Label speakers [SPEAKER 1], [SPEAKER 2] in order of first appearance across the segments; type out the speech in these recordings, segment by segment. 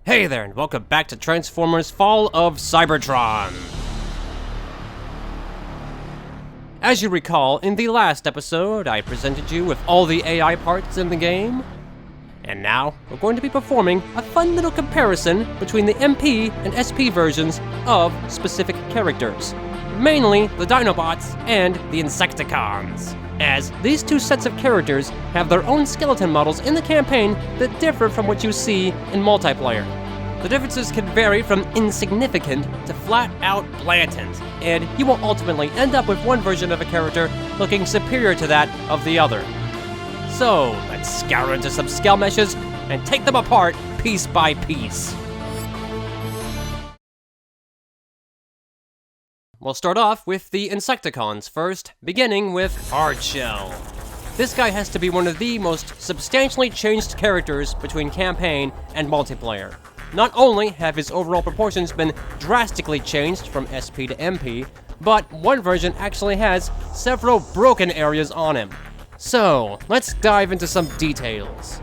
[SPEAKER 1] Hey there, and welcome back to Transformers Fall of Cybertron! As you recall, in the last episode, I presented you with all the AI parts in the game. And now, we're going to be performing a fun little comparison between the MP and SP versions of specific characters. Mainly the Dinobots and the Insecticons, as these two sets of characters have their own skeleton models in the campaign that differ from what you see in multiplayer. The differences can vary from insignificant to flat-out blatant, and you will ultimately end up with one version of a character looking superior to that of the other. So, let's scour into some SkelMeshes and take them apart piece by piece. We'll start off with the Insecticons first, beginning with Hardshell. This guy has to be one of the most substantially changed characters between campaign and multiplayer. Not only have his overall proportions been drastically changed from SP to MP, but one version actually has several broken areas on him. So, let's dive into some details.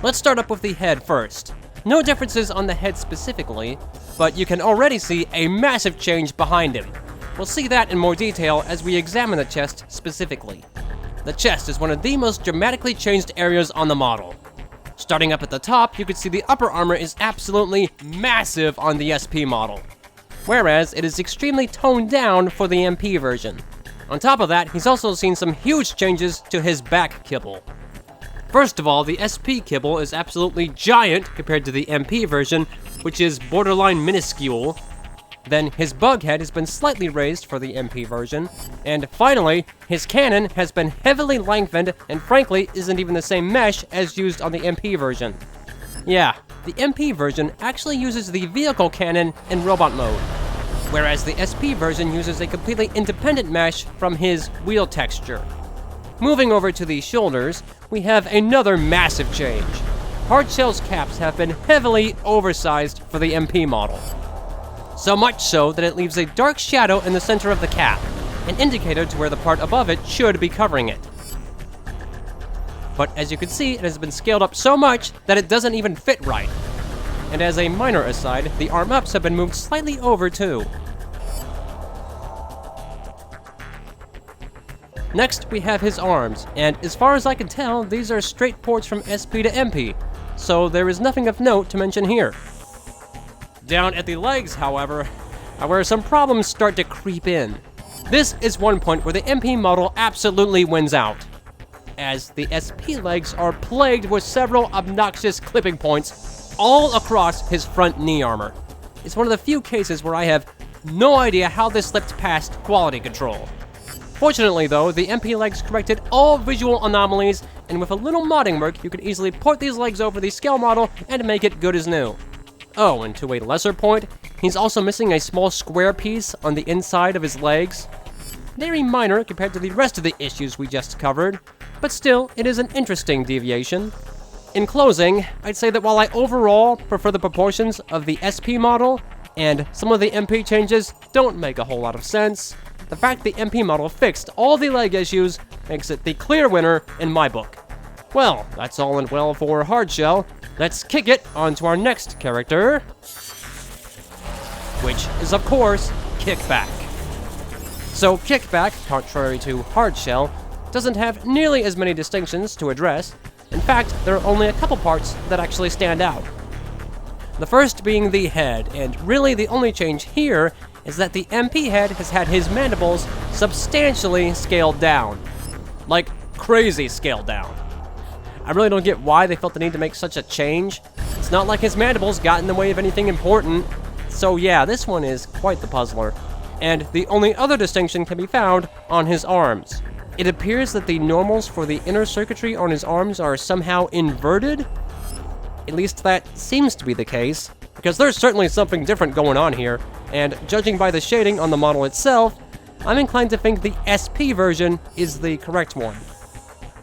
[SPEAKER 1] Let's start up with the head first. No differences on the head specifically, but you can already see a massive change behind him. We'll see that in more detail as we examine the chest specifically. The chest is one of the most dramatically changed areas on the model. Starting up at the top, you can see the upper armor is absolutely massive on the SP model, whereas it is extremely toned down for the MP version. On top of that, he's also seen some huge changes to his back kibble. First of all, the SP kibble is absolutely giant compared to the MP version, which is borderline minuscule. Then his bug head has been slightly raised for the MP version, and finally, his cannon has been heavily lengthened and frankly isn't even the same mesh as used on the MP version. Yeah, the MP version actually uses the vehicle cannon in robot mode, whereas the SP version uses a completely independent mesh from his wheel texture. Moving over to the shoulders, we have another massive change. Hardshell's caps have been heavily oversized for the MP model. So much so that it leaves a dark shadow in the center of the cap, an indicator to where the part above it should be covering it. But as you can see, it has been scaled up so much that it doesn't even fit right. And as a minor aside, the arm ups have been moved slightly over too. Next, we have his arms, and as far as I can tell, these are straight ports from SP to MP, so there is nothing of note to mention here. Down at the legs, however, where some problems start to creep in. This is one point where the MP model absolutely wins out, as the SP legs are plagued with several obnoxious clipping points all across his front knee armor. It's one of the few cases where I have no idea how this slipped past quality control. Fortunately though, the MP legs corrected all visual anomalies, and with a little modding work, you could easily port these legs over the scale model and make it good as new. Oh, and to a lesser point, he's also missing a small square piece on the inside of his legs. Very minor compared to the rest of the issues we just covered, but still, it is an interesting deviation. In closing, I'd say that while I overall prefer the proportions of the SP model, and some of the MP changes don't make a whole lot of sense, the fact the MP model fixed all the leg issues makes it the clear winner in my book. Well, that's all and well for Hardshell. Let's kick it onto our next character, which is, of course, Kickback. So Kickback, contrary to Hardshell, doesn't have nearly as many distinctions to address. In fact, there are only a couple parts that actually stand out. The first being the head, and really the only change here is that the MP head has had his mandibles substantially scaled down. Like, crazy scaled down. I really don't get why they felt the need to make such a change. It's not like his mandibles got in the way of anything important. So yeah, this one is quite the puzzler. And the only other distinction can be found on his arms. It appears that the normals for the inner circuitry on his arms are somehow inverted. At least that seems to be the case, because there's certainly something different going on here, and judging by the shading on the model itself, I'm inclined to think the SP version is the correct one.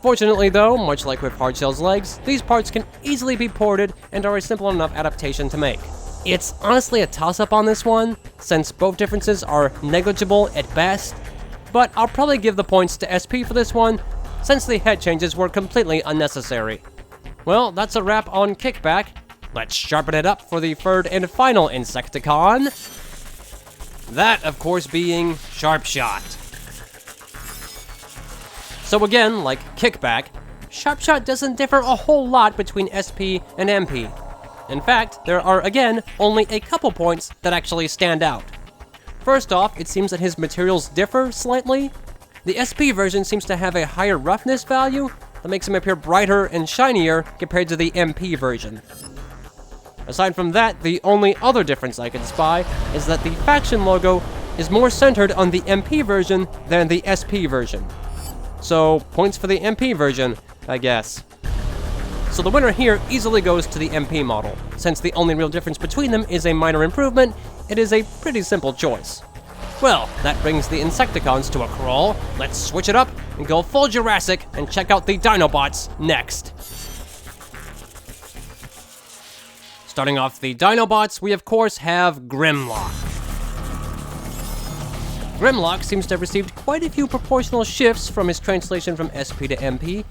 [SPEAKER 1] Fortunately though, much like with Hardshell's legs, these parts can easily be ported and are a simple enough adaptation to make. It's honestly a toss-up on this one, since both differences are negligible at best, but I'll probably give the points to SP for this one, since the head changes were completely unnecessary. Well, that's a wrap on Kickback. Let's sharpen it up for the third and final Insecticon. That, of course, being Sharpshot. So again, like Kickback, Sharpshot doesn't differ a whole lot between SP and MP. In fact, there are, again, only a couple points that actually stand out. First off, it seems that his materials differ slightly. The SP version seems to have a higher roughness value that makes him appear brighter and shinier compared to the MP version. Aside from that, the only other difference I can spy is that the faction logo is more centered on the MP version than the SP version. So, points for the MP version, I guess. So the winner here easily goes to the MP model. Since the only real difference between them is a minor improvement, it is a pretty simple choice. Well, that brings the Insecticons to a crawl. Let's switch it up and go full Jurassic and check out the Dinobots next. Starting off the Dinobots, we of course have Grimlock. Grimlock seems to have received quite a few proportional shifts from his translation from SP to MP,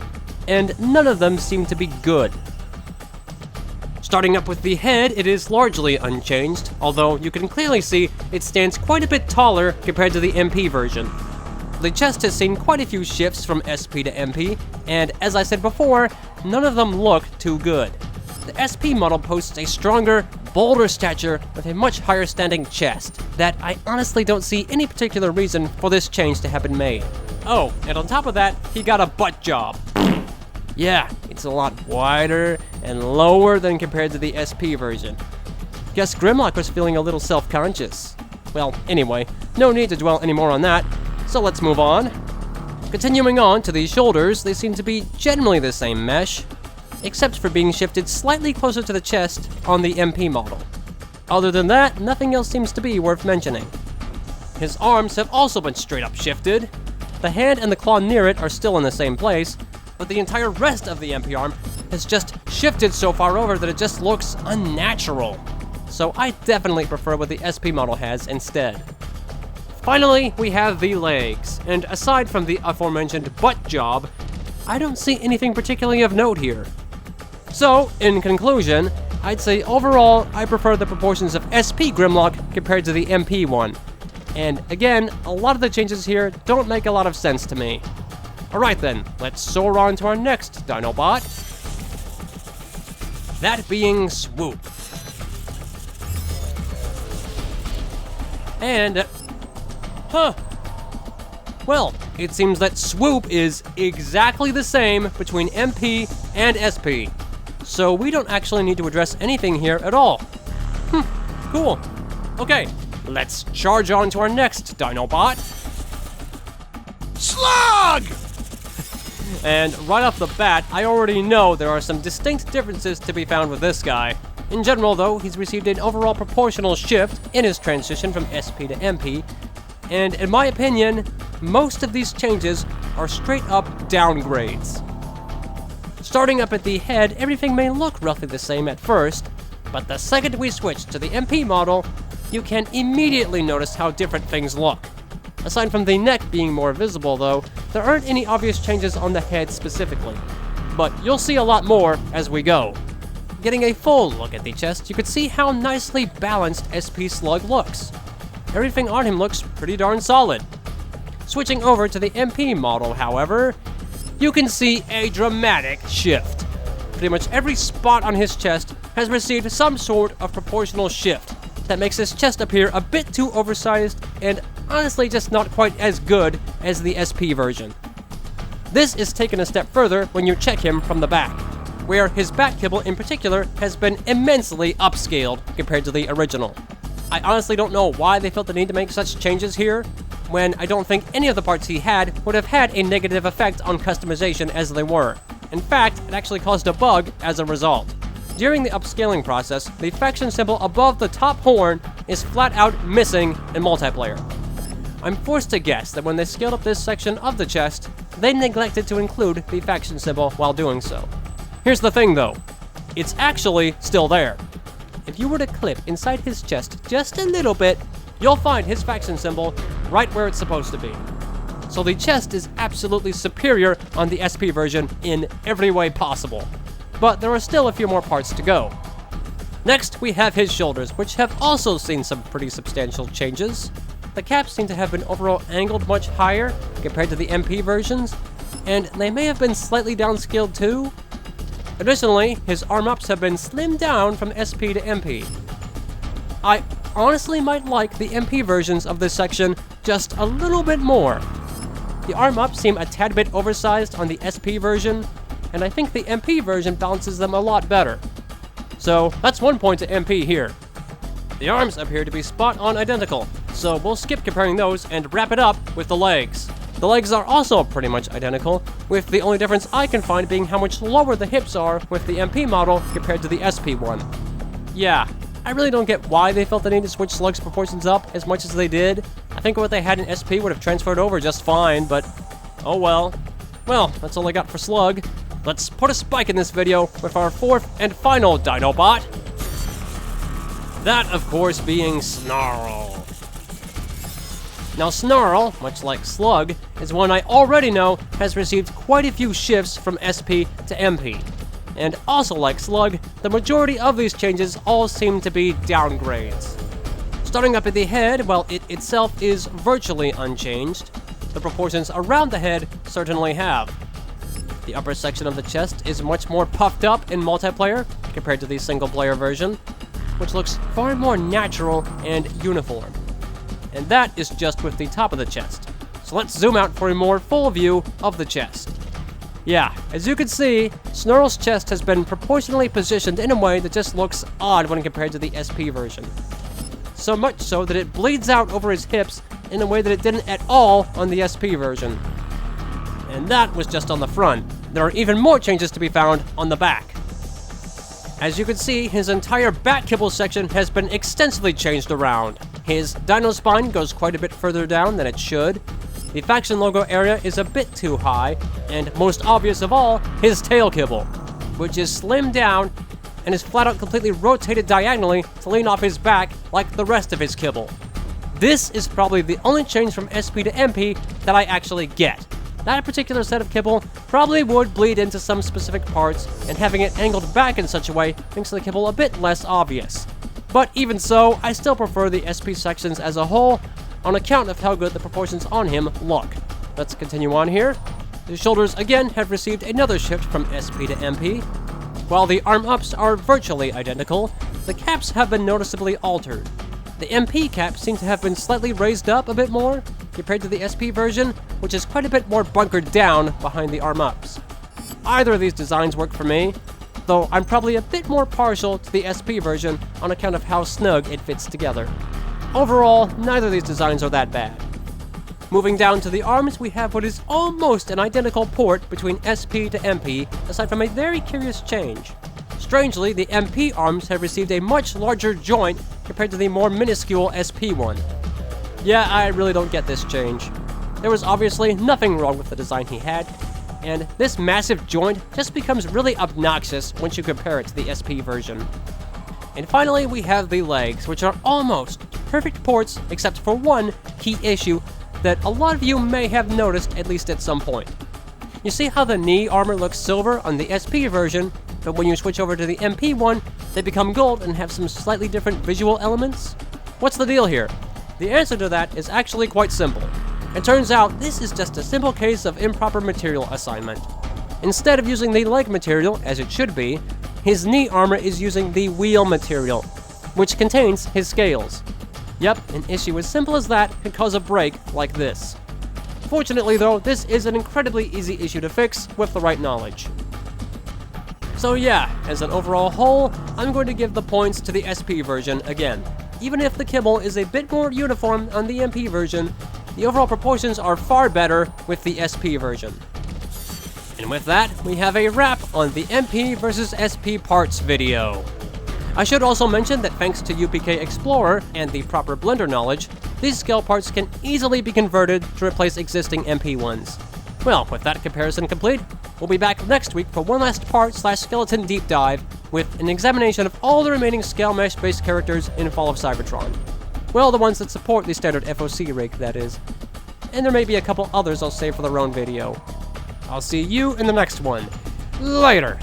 [SPEAKER 1] and none of them seem to be good. Starting up with the head, it is largely unchanged, although you can clearly see it stands quite a bit taller compared to the MP version. The chest has seen quite a few shifts from SP to MP, and as I said before, none of them look too good. The SP model posts a stronger, bolder stature with a much higher standing chest, that I honestly don't see any particular reason for this change to have been made. Oh, and on top of that, he got a butt job. Yeah, it's a lot wider and lower than compared to the SP version. Guess Grimlock was feeling a little self-conscious. Well, anyway, no need to dwell anymore on that, so let's move on. Continuing on to the shoulders, they seem to be generally the same mesh, except for being shifted slightly closer to the chest on the MP model. Other than that, nothing else seems to be worth mentioning. His arms have also been straight up shifted. The hand and the claw near it are still in the same place, but the entire rest of the MP arm has just shifted so far over that it just looks unnatural. So I definitely prefer what the SP model has instead. Finally, we have the legs, and aside from the aforementioned butt job, I don't see anything particularly of note here. So, in conclusion, I'd say overall I prefer the proportions of SP Grimlock compared to the MP one. And again, a lot of the changes here don't make a lot of sense to me. Alright then, let's soar on to our next Dinobot. That being Swoop. And, well, it seems that Swoop is exactly the same between MP and SP. So we don't actually need to address anything here at all. Cool. Okay, let's charge on to our next Dinobot. Slug! And right off the bat, I already know there are some distinct differences to be found with this guy. In general, though, he's received an overall proportional shift in his transition from SP to MP, and in my opinion, most of these changes are straight up downgrades. Starting up at the head, everything may look roughly the same at first, but the second we switch to the MP model, you can immediately notice how different things look. Aside from the neck being more visible though, there aren't any obvious changes on the head specifically, but you'll see a lot more as we go. Getting a full look at the chest, you could see how nicely balanced SP Slug looks. Everything on him looks pretty darn solid. Switching over to the MP model, however, you can see a dramatic shift. Pretty much every spot on his chest has received some sort of proportional shift that makes his chest appear a bit too oversized and honestly just not quite as good as the SP version. This is taken a step further when you check him from the back, where his back kibble in particular has been immensely upscaled compared to the original. I honestly don't know why they felt the need to make such changes here, when I don't think any of the parts he had would have had a negative effect on customization as they were. In fact, it actually caused a bug as a result. During the upscaling process, the faction symbol above the top horn is flat out missing in multiplayer. I'm forced to guess that when they scaled up this section of the chest, they neglected to include the faction symbol while doing so. Here's the thing though, it's actually still there. If you were to clip inside his chest just a little bit, you'll find his faction symbol right where it's supposed to be. So the chest is absolutely superior on the SP version in every way possible. But there are still a few more parts to go. Next, we have his shoulders, which have also seen some pretty substantial changes. The caps seem to have been overall angled much higher compared to the MP versions, and they may have been slightly downscaled too. Additionally, his arm-ups have been slimmed down from SP to MP. I honestly might like the MP versions of this section just a little bit more. The arm-ups seem a tad bit oversized on the SP version, and I think the MP version balances them a lot better. So that's 1 point to MP here. The arms appear to be spot-on identical, so we'll skip comparing those and wrap it up with the legs. The legs are also pretty much identical, with the only difference I can find being how much lower the hips are with the MP model compared to the SP one. Yeah, I really don't get why they felt the need to switch Slug's proportions up as much as they did. I think what they had in SP would have transferred over just fine, but oh well. Well, that's all I got for Slug. Let's put a spike in this video with our fourth and final Dinobot. That, of course, being Snarl. Now Snarl, much like Slug, is one I already know has received quite a few shifts from SP to MP. And also like Slug, the majority of these changes all seem to be downgrades. Starting up at the head, while it itself is virtually unchanged, the proportions around the head certainly have. The upper section of the chest is much more puffed up in multiplayer compared to the single-player version, which looks far more natural and uniform. And that is just with the top of the chest. So let's zoom out for a more full view of the chest. Yeah, as you can see, Snarl's chest has been proportionally positioned in a way that just looks odd when compared to the SP version. So much so that it bleeds out over his hips in a way that it didn't at all on the SP version. And that was just on the front. There are even more changes to be found on the back. As you can see, his entire back kibble section has been extensively changed around. His dino spine goes quite a bit further down than it should. The faction logo area is a bit too high, and most obvious of all, his tail kibble, which is slimmed down and is flat out completely rotated diagonally to lean off his back like the rest of his kibble. This is probably the only change from SP to MP that I actually get. That particular set of kibble probably would bleed into some specific parts, and having it angled back in such a way makes the kibble a bit less obvious. But even so, I still prefer the SP sections as a whole, on account of how good the proportions on him look. Let's continue on here. The shoulders again have received another shift from SP to MP. While the arm-ups are virtually identical, the caps have been noticeably altered. The MP caps seem to have been slightly raised up a bit more, compared to the SP version, which is quite a bit more bunkered down behind the arm-ups. Either of these designs work for me, though I'm probably a bit more partial to the SP version on account of how snug it fits together. Overall, neither of these designs are that bad. Moving down to the arms, we have what is almost an identical port between SP to MP, aside from a very curious change. Strangely, the MP arms have received a much larger joint compared to the more minuscule SP one. Yeah, I really don't get this change. There was obviously nothing wrong with the design he had, and this massive joint just becomes really obnoxious once you compare it to the SP version. And finally, we have the legs, which are almost perfect ports except for one key issue that a lot of you may have noticed at least at some point. You see how the knee armor looks silver on the SP version, but when you switch over to the MP one, they become gold and have some slightly different visual elements? What's the deal here? The answer to that is actually quite simple. It turns out this is just a simple case of improper material assignment. Instead of using the leg material, as it should be, his knee armor is using the wheel material, which contains his scales. Yep, an issue as simple as that could cause a break like this. Fortunately though, this is an incredibly easy issue to fix with the right knowledge. So yeah, as an overall whole, I'm going to give the points to the SP version again. Even if the kibble is a bit more uniform on the MP version, the overall proportions are far better with the SP version. And with that, we have a wrap on the MP versus SP parts video. I should also mention that thanks to UPK Explorer and the proper Blender knowledge, these scale parts can easily be converted to replace existing MP ones. Well, with that comparison complete, we'll be back next week for one last part/skeleton deep dive with an examination of all the remaining SkelMesh-based characters in Fall of Cybertron. Well, the ones that support the standard FOC rig, that is. And there may be a couple others I'll save for their own video. I'll see you in the next one. Later!